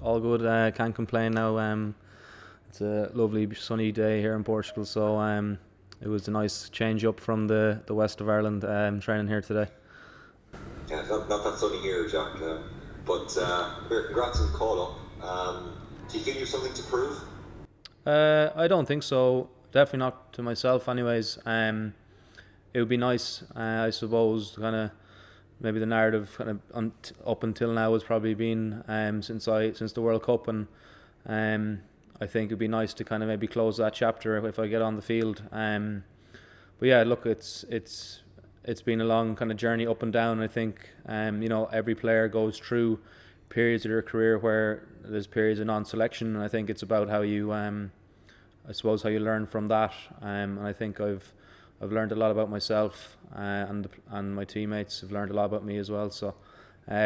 all good. Can't complain now. It's a lovely sunny day here in Portugal, so it was a nice change up from the west of Ireland. Training here today. Yeah, not that sunny here, Jack. But congrats on the call up. Do you think you have something to prove? I don't think so. Definitely not to myself, anyways. It would be nice, I suppose, kind of. Maybe the narrative kind of up until now has probably been since the World Cup, and I think it'd be nice to kind of maybe close that chapter if I get on the field. But yeah, look, it's been a long kind of journey up and down. I think every player goes through periods of their career where there's periods of non-selection, and I think it's about how you I suppose how you learn from that. And I think I've learned a lot about myself, and my teammates have learned a lot about me as well. So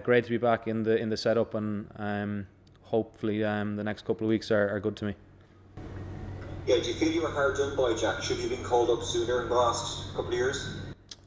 great to be back in the setup, and hopefully the next couple of weeks are good to me. Yeah, do you feel you were hard done by, Jack? Should you have been called up sooner in the last couple of years?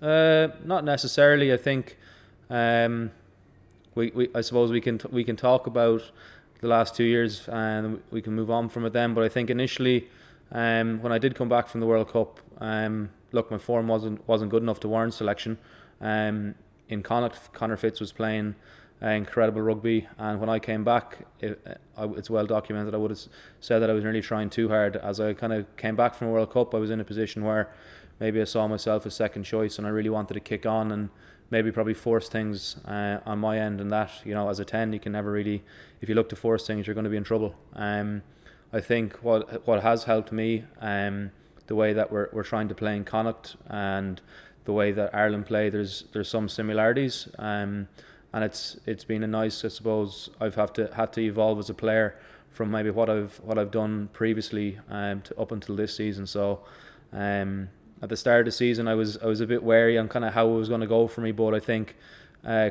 Not necessarily. I think I suppose we can talk about the last 2 years and we can move on from it then. But I think initially, when I did come back from the World Cup, look, my form wasn't good enough to warrant selection. In Connacht, Conor Fitz was playing incredible rugby, and when I came back, it's well documented. I would have said that I was nearly trying too hard. As I kind of came back from a World Cup, I was in a position where maybe I saw myself as second choice, and I really wanted to kick on and maybe probably force things on my end. And that, as a 10, you can never really, if you look to force things, you're going to be in trouble. I think what has helped me, the way that we're trying to play in Connacht and the way that Ireland play, there's some similarities, and it's been a nice, I suppose, I've had to evolve as a player from maybe what I've done previously up until this season. So at the start of the season, I was a bit wary on kind of how it was going to go for me, but I think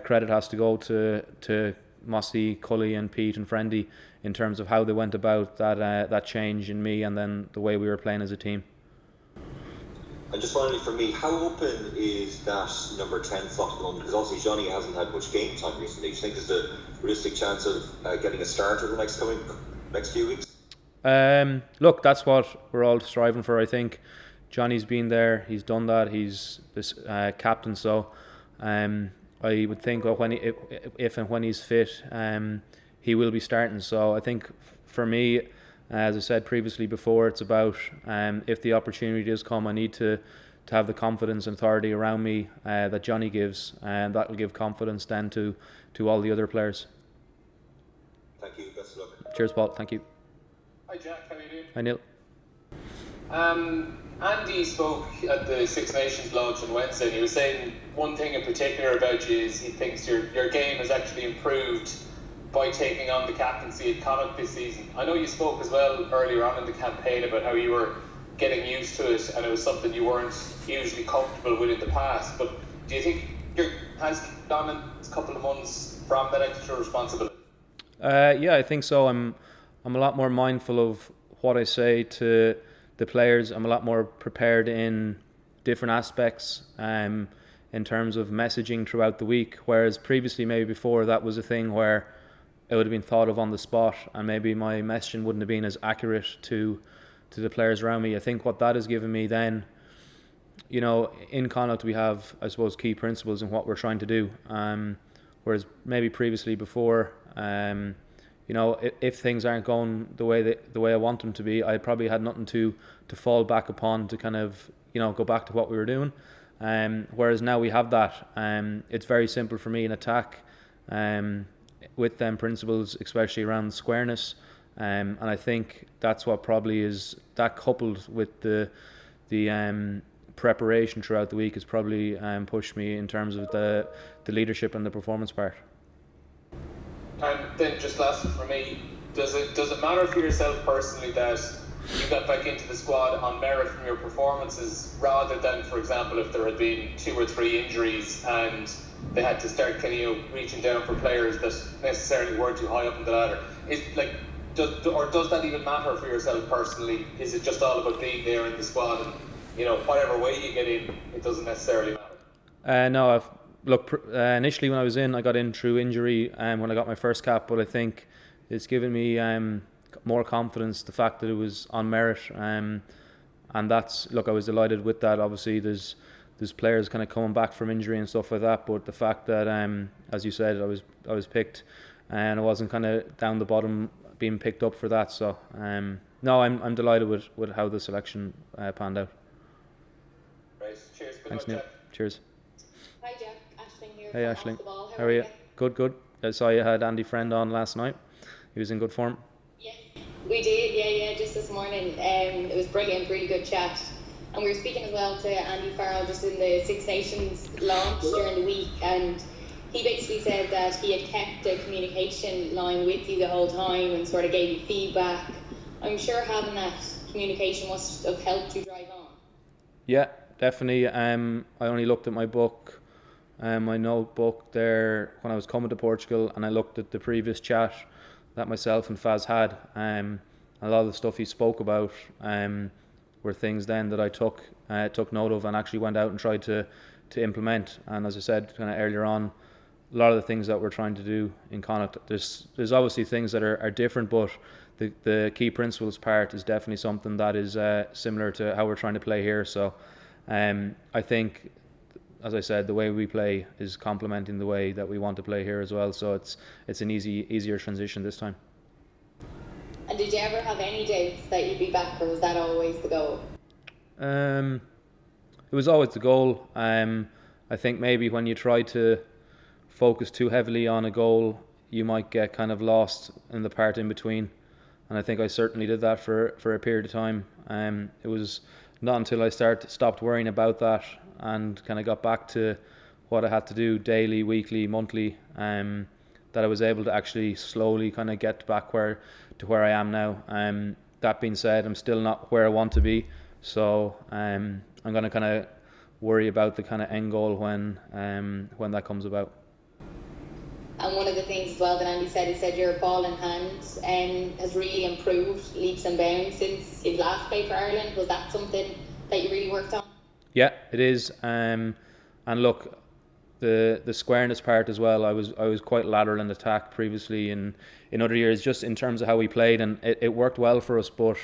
credit has to go to Mossy, Cully and Pete and Friendy in terms of how they went about that change in me and then the way we were playing as a team. And just finally for me, how open is that number 10 slot at the moment? Because obviously Johnny hasn't had much game time recently. Do you think there's a realistic chance of getting a start over the next few weeks? Look, that's what we're all striving for. I think Johnny's been there, he's done that, he's this captain, so I would think if and when he's fit, he will be starting. So I think for me, as I said previously before, it's about if the opportunity does come, I need to have the confidence and authority around me that Johnny gives, and that will give confidence then to all the other players. Thank you, best of luck. Cheers, Paul, thank you. Hi Jack, how are you doing? Hi Neil. Andy spoke at the Six Nations launch on Wednesday, and he was saying one thing in particular about you is he thinks your game has actually improved by taking on the captaincy at Connacht this season. I know you spoke as well earlier on in the campaign about how you were getting used to it and it was something you weren't usually comfortable with in the past, but do you think has gone in a couple of months from that extra responsibility? Yeah, I think so. I'm a lot more mindful of what I say to the players. I'm a lot more prepared in different aspects in terms of messaging throughout the week, whereas previously, maybe before, that was a thing where it would have been thought of on the spot and maybe my messaging wouldn't have been as accurate to the players around me. I think what that has given me then, in Connacht we have, I suppose, key principles in what we're trying to do, whereas maybe previously before, if things aren't going the way I want them to be, I probably had nothing to fall back upon to kind of go back to what we were doing. Whereas now we have that. It's very simple for me in attack, with them principles, especially around squareness. And I think that's what probably is that, coupled with the preparation throughout the week, has probably pushed me in terms of the leadership and the performance part. And then just lastly for me, does it matter for yourself personally that you got back into the squad on merit from your performances, rather than, for example, if there had been 2 or 3 injuries and they had to start reaching down for players that necessarily weren't too high up in the ladder? Does that even matter for yourself personally? Is it just all about being there in the squad and whatever way you get in, it doesn't necessarily matter? No, initially when I was in, I got in through injury when I got my first cap, but I think it's given me more confidence, the fact that it was on merit, and that's, look, I was delighted with that. Obviously there's players kind of coming back from injury and stuff like that, but the fact that as you said, I was picked and I wasn't kind of down the bottom being picked up for that. So no, I'm delighted with how the selection panned out. Right, cheers. Good Thanks, luck, Neil. Jack. Cheers. Hi Jack, Aisling here. Hey from Aisling, Off the Ball. how are you? Good. I saw you had Andy Friend on last night. He was in good form. Yeah, we did. Yeah, just this morning. It was brilliant, really good chat. And we were speaking as well to Andy Farrell just in the Six Nations launch during the week, and he basically said that he had kept a communication line with you the whole time and sort of gave you feedback. I'm sure having that communication must have helped you drive on. Yeah, definitely. I only looked at my book, my notebook there when I was coming to Portugal, and I looked at the previous chat that myself and Faz had. A lot of the stuff he spoke about were things then that I took note of and actually went out and tried to implement. And as I said kind of earlier on, a lot of the things that we're trying to do in Connacht, there's obviously things that are different, but the key principles part is definitely something that is similar to how we're trying to play here. So I think, as I said, the way we play is complementing the way that we want to play here as well. So it's an easier transition this time. And did you ever have any doubts that you'd be back, or was that always the goal? It was always the goal. I think maybe when you try to focus too heavily on a goal, you might get kind of lost in the part in between. And I think I certainly did that for a period of time. It was not until I stopped worrying about that and kind of got back to what I had to do daily, weekly, monthly, that I was able to actually slowly kind of get back to where I am now. That being said, I'm still not where I want to be, so I'm going to kind of worry about the kind of end goal when that comes about. And one of the things as well that Andy said, he said your ball in hand has really improved leaps and bounds since you last played for Ireland. Was that something that you really worked on? Yeah, it is. And look, the squareness part as well. I was quite lateral in attack previously in other years, just in terms of how we played, and it worked well for us. But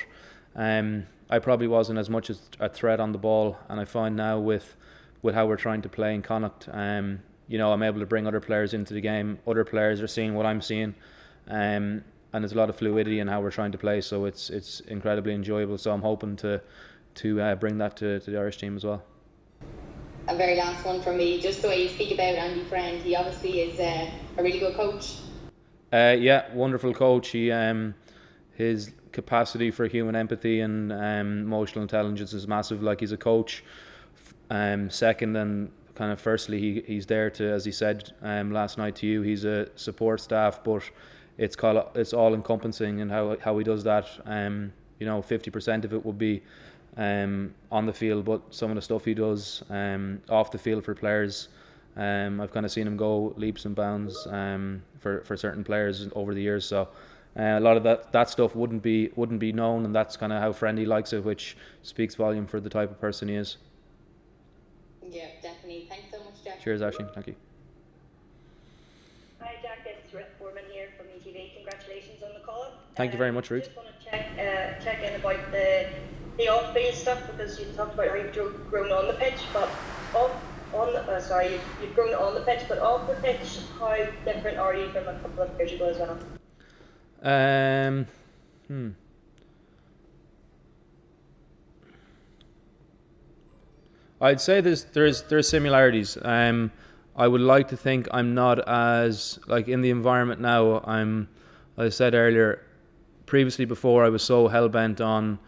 I probably wasn't as much as a threat on the ball, and I find now with how we're trying to play in Connacht, I'm able to bring other players into the game. Other players are seeing what I'm seeing, and there's a lot of fluidity in how we're trying to play. So it's incredibly enjoyable. So I'm hoping to bring that to the Irish team as well. A very last one from me, just the way you speak about Andy Friend, he obviously is a really good coach. Yeah, wonderful coach. He his capacity for human empathy and emotional intelligence is massive. Like, he's a coach. Second, and kind of firstly, he's there to, as he said last night to you, he's a support staff, but it's all encompassing in how he does that. 50% of it would be on the field, but some of the stuff he does off the field for players, I've kind of seen him go leaps and bounds for certain players over the years. So a lot of that stuff wouldn't be known, and that's kind of how Friendly likes it, which speaks volume for the type of person he is. Yeah, definitely. Thanks so much, Jack. Cheers, Aisling. Thank you. Hi, Jack. It's Ruth Foreman here from ETV. Congratulations on the call. Thank you very much, Ruth. I just want to check in about the off-field stuff, because you talked about how you've grown on the pitch, but you've grown on the pitch, but off the pitch, how different are you from a couple of years ago as well? I'd say there's similarities. I would like to think I'm not as, like, in the environment now. As I said earlier, previously before I was so hell bent on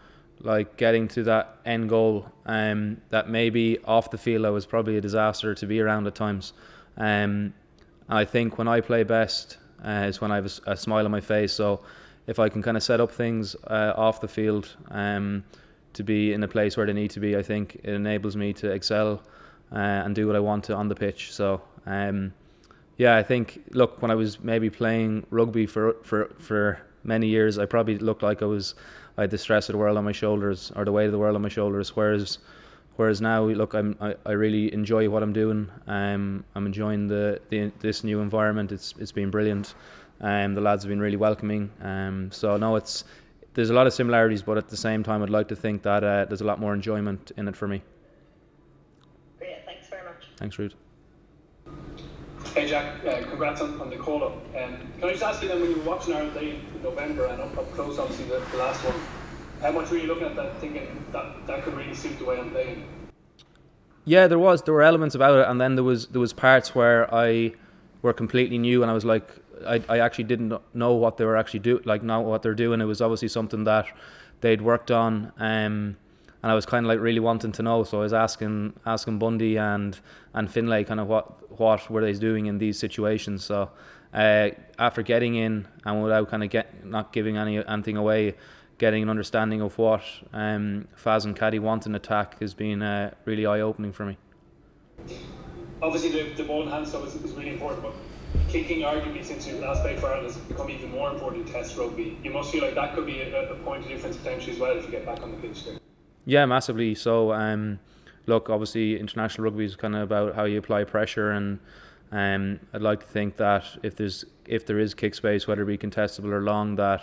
like getting to that end goal, that maybe off the field I was probably a disaster to be around at times. I think when I play best is when I have a smile on my face. So if I can kind of set up things off the field to be in a place where they need to be, I think it enables me to excel and do what I want to on the pitch. So I think, look, when I was maybe playing rugby for many years, I probably looked like I had the stress of the world on my shoulders, or the weight of the world on my shoulders. Whereas now, look, I really enjoy what I'm doing. I'm enjoying this new environment. It's been brilliant, The lads have been really welcoming. So no, there's a lot of similarities, but at the same time, I'd like to think that there's a lot more enjoyment in it for me. Great, thanks very much. Thanks, Ruth. Hey Jack, congrats on the call up. Can I just ask you then, when you were watching Ireland Day in November and up close, obviously the last one, how much were you looking at that, thinking that could really suit the way I'm playing? Yeah, there were elements about it, and then there was parts where I were completely new, and I was like, I actually didn't know what they were actually not what they're doing. It was obviously something that they'd worked on, and I was kind of like really wanting to know. So I was asking Bundy and Finlay kind of what were they doing in these situations. So after getting in and without kind of not giving anything away, getting an understanding of what Faz and Caddy want in attack has been really eye-opening for me. Obviously the ball and hand stuff is really important, but kicking arguably since your last play for Ireland has become even more important in Test rugby. You must feel like that could be a point of difference potentially as well if you get back on the pitch there. Yeah, massively. So look, obviously international rugby is kind of about how you apply pressure, and I'd like to think that if there is kick space, whether it be contestable or long, that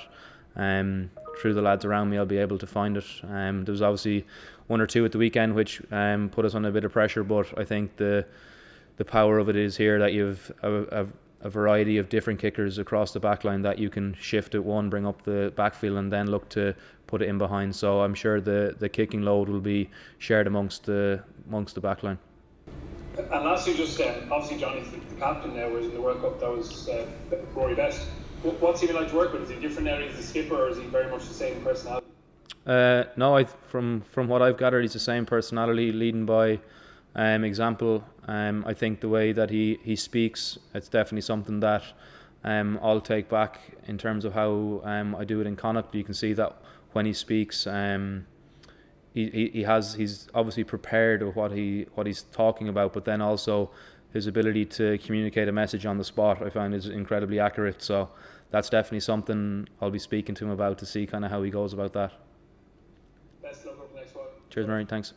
through the lads around me I'll be able to find it. There was obviously one or two at the weekend which put us under a bit of pressure, but I think the power of it is here that you've a variety of different kickers across the backline that you can shift at one, bring up the backfield, and then look to put it in behind. So I'm sure the kicking load will be shared amongst the backline. And lastly, just obviously Johnny's the captain now, whereas in the World Cup that was Rory Best. What's he been like to work with? Is he different areas as a skipper, or is he very much the same personality? No, from what I've gathered, he's the same personality, leading by example. I think the way that he speaks, it's definitely something that I'll take back in terms of how I do it in Connacht. You can see that when he speaks, he's obviously prepared of what he's talking about, but then also his ability to communicate a message on the spot I find is incredibly accurate. So that's definitely something I'll be speaking to him about to see kind of how he goes about that. Best luck over the next one. Cheers, Murray. Thanks.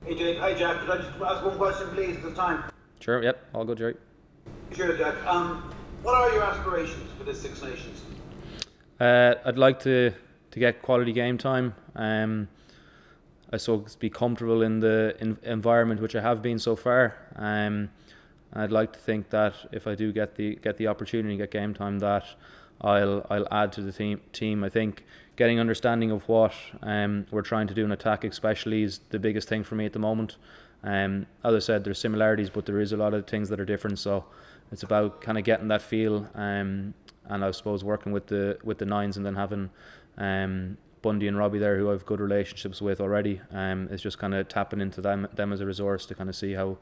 Hey Jake, hi Jack, could I just ask one question please at the time? Sure, yep, all good, Jerry. Sure Jack, what are your aspirations for this Six Nations? I'd like to get quality game time. I suppose be comfortable in the environment which I have been so far. I'd like to think that if I do get the opportunity, get game time, that I'll add to the team. I think getting understanding of what we're trying to do in attack especially is the biggest thing for me at the moment. As I said, there's similarities, but there is a lot of things that are different. So it's about kind of getting that feel, and I suppose working with the nines, and then having Bundy and Robbie there, who I have good relationships with already. It's just kind of tapping into them as a resource to kind of see how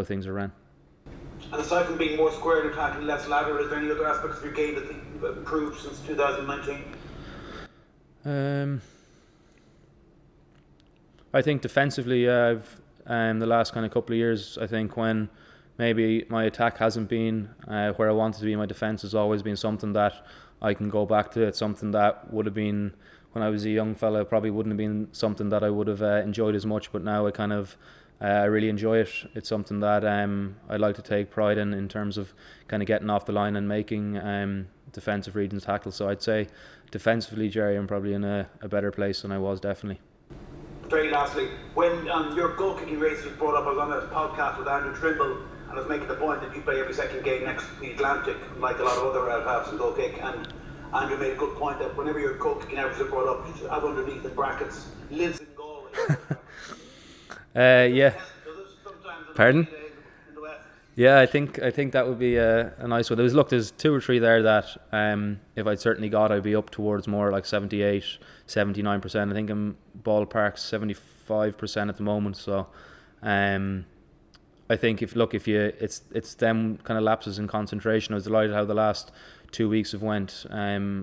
things are run. And aside from being more square in attack and less ladder, is there any other aspects of your game that have improved since 2019? I think defensively, I've the last kind of couple of years, I think when maybe my attack hasn't been where I wanted to be, my defence has always been something that I can go back to. It's something that would have been, when I was a young fella, probably wouldn't have been something that I would have enjoyed as much, but now I really enjoy it. It's something that I'd like to take pride in terms of kind of getting off the line and making defensive reads and tackles. So I'd say defensively, Jerry, I'm probably in a better place than I was, definitely. Very lastly, when your goal kicking race was brought up, I was on a podcast with Andrew Trimble, and I was making the point that you play every second game next to the Atlantic, like a lot of other halves in goal kick, and Andrew made a good point that whenever your goal kicking average is brought up, you should have underneath in brackets, lives in Galway. Yeah. Pardon? Yeah, I think that would be a nice one. There's 2 or 3 there that if I'd certainly got, I'd be up towards more like 78, 79%. I think I'm ballpark 75% at the moment. So I think it's them kind of lapses in concentration. I was delighted how the last 2 weeks have went,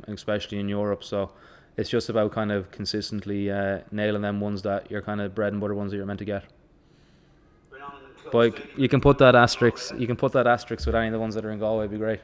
especially in Europe. So it's just about kind of consistently nailing them ones that you're kind of bread and butter ones that you're meant to get. But you can put that asterisk. You can put that asterisk with any of the ones that are in Galway. It'd be great.